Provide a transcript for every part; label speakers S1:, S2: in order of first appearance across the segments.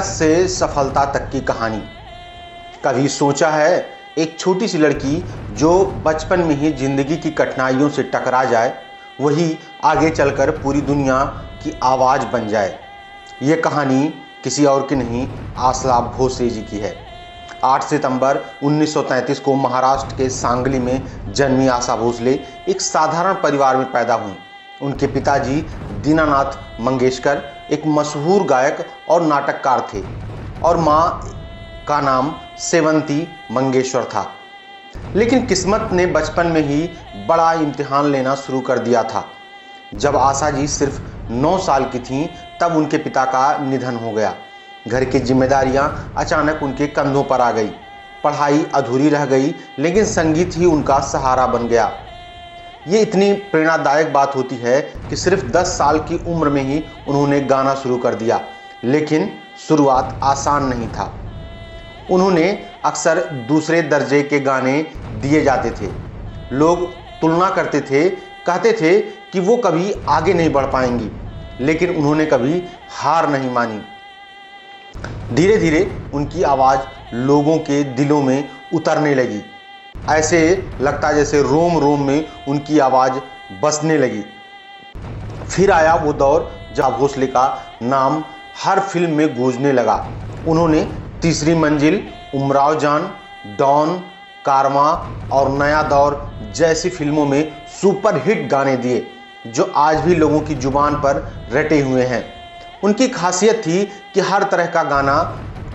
S1: से सफलता तक की कहानी। कभी सोचा है एक छोटी सी लड़की जो बचपन में ही जिंदगी की कठिनाइयों से टकरा जाए, वही आगे चलकर पूरी दुनिया की आवाज़ बन जाए। ये कहानी किसी और की नहीं, आशा भोसले जी की है। 8 सितंबर 1933 को महाराष्ट्र के सांगली में जन्मी आशा भोसले एक साधारण परिवार में पैदा हुई। उनके पिताजी दीनानाथ मंगेशकर एक मशहूर गायक और नाटककार थे और मां का नाम सेवंती मंगेश्वर था। लेकिन किस्मत ने बचपन में ही बड़ा इम्तिहान लेना शुरू कर दिया था। जब आशा जी सिर्फ 9 साल की थीं, तब उनके पिता का निधन हो गया। घर की जिम्मेदारियां अचानक उनके कंधों पर आ गई। पढ़ाई अधूरी रह गई, लेकिन संगीत ही उनका सहारा बन गया। ये इतनी प्रेरणादायक बात होती है कि सिर्फ 10 साल की उम्र में ही उन्होंने गाना शुरू कर दिया। लेकिन शुरुआत आसान नहीं था। उन्होंने अक्सर दूसरे दर्जे के गाने दिए जाते थे। लोग तुलना करते थे, कहते थे कि वो कभी आगे नहीं बढ़ पाएंगी, लेकिन उन्होंने कभी हार नहीं मानी। धीरे धीरे उनकी आवाज़ लोगों के दिलों में उतरने लगी। ऐसे लगता जैसे रोम रोम में उनकी आवाज़ बसने लगी। फिर आया वो दौर जब भोसले का नाम हर फिल्म में गूंजने लगा। उन्होंने तीसरी मंजिल, उमराव जान, डॉन, कारवां और नया दौर जैसी फिल्मों में सुपरहिट गाने दिए, जो आज भी लोगों की जुबान पर रटे हुए हैं। उनकी खासियत थी कि हर तरह का गाना,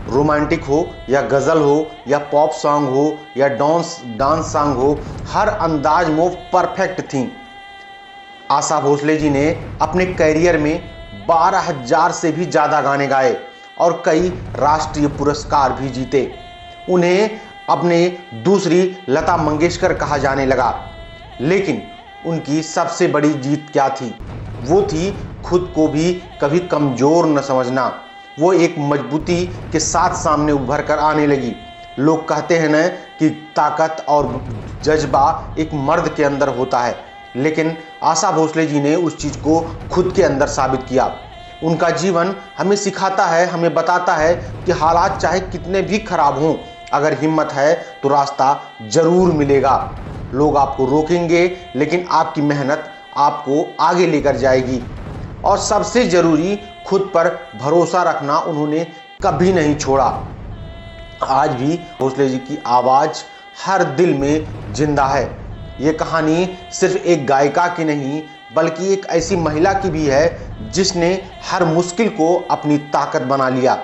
S1: रोमांटिक हो या गज़ल हो या पॉप सॉन्ग हो या डांस सॉन्ग हो, हर अंदाज में परफेक्ट थी। आशा भोसले जी ने अपने कैरियर में 12,000 से भी ज़्यादा गाने गाए और कई राष्ट्रीय पुरस्कार भी जीते। उन्हें अपने दूसरी लता मंगेशकर कहा जाने लगा। लेकिन उनकी सबसे बड़ी जीत क्या थी? वो थी खुद को भी कभी कमज़ोर न समझना। वो एक मजबूती के साथ सामने उभर कर आने लगी। लोग कहते हैं न कि ताकत और जज्बा एक मर्द के अंदर होता है, लेकिन आशा भोसले जी ने उस चीज़ को खुद के अंदर साबित किया। उनका जीवन हमें सिखाता है, हमें बताता है कि हालात चाहे कितने भी खराब हों, अगर हिम्मत है तो रास्ता ज़रूर मिलेगा। लोग आपको रोकेंगे, लेकिन आपकी मेहनत आपको आगे लेकर जाएगी। और सबसे ज़रूरी, खुद पर भरोसा रखना उन्होंने कभी नहीं छोड़ा। आज भी भोसले जी की आवाज़ हर दिल में जिंदा है। ये कहानी सिर्फ एक गायिका की नहीं, बल्कि एक ऐसी महिला की भी है जिसने हर मुश्किल को अपनी ताकत बना लिया।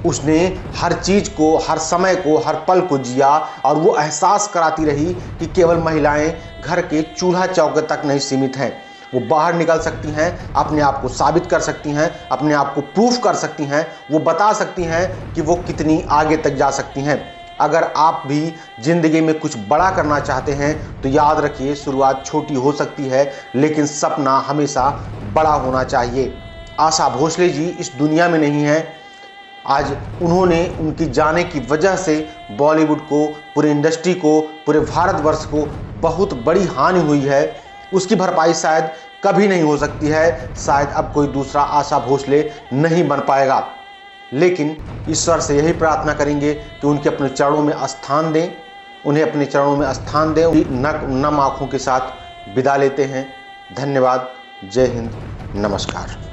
S1: उसने हर चीज़ को, हर समय को, हर पल को जिया और वो एहसास कराती रही कि केवल महिलाएं घर के चूल्हा चौके तक नहीं सीमित हैं। वो बाहर निकल सकती हैं, अपने आप को साबित कर सकती हैं, अपने आप को प्रूफ कर सकती हैं। वो बता सकती हैं कि वो कितनी आगे तक जा सकती हैं। अगर आप भी ज़िंदगी में कुछ बड़ा करना चाहते हैं तो याद रखिए, शुरुआत छोटी हो सकती है, लेकिन सपना हमेशा बड़ा होना चाहिए। आशा भोसले जी इस दुनिया में नहीं है। आज उन्होंने, उनकी जाने की वजह से बॉलीवुड को, पूरे इंडस्ट्री को, पूरे भारतवर्ष को बहुत बड़ी हानि हुई है। उसकी भरपाई शायद कभी नहीं हो सकती है। शायद अब कोई दूसरा आशा भोसले नहीं बन पाएगा, लेकिन ईश्वर से यही प्रार्थना करेंगे कि उनके अपने चरणों में स्थान दें, उन्हें अपने चरणों में स्थान दें। नम आँखों के साथ विदा लेते हैं। धन्यवाद। जय हिंद। नमस्कार।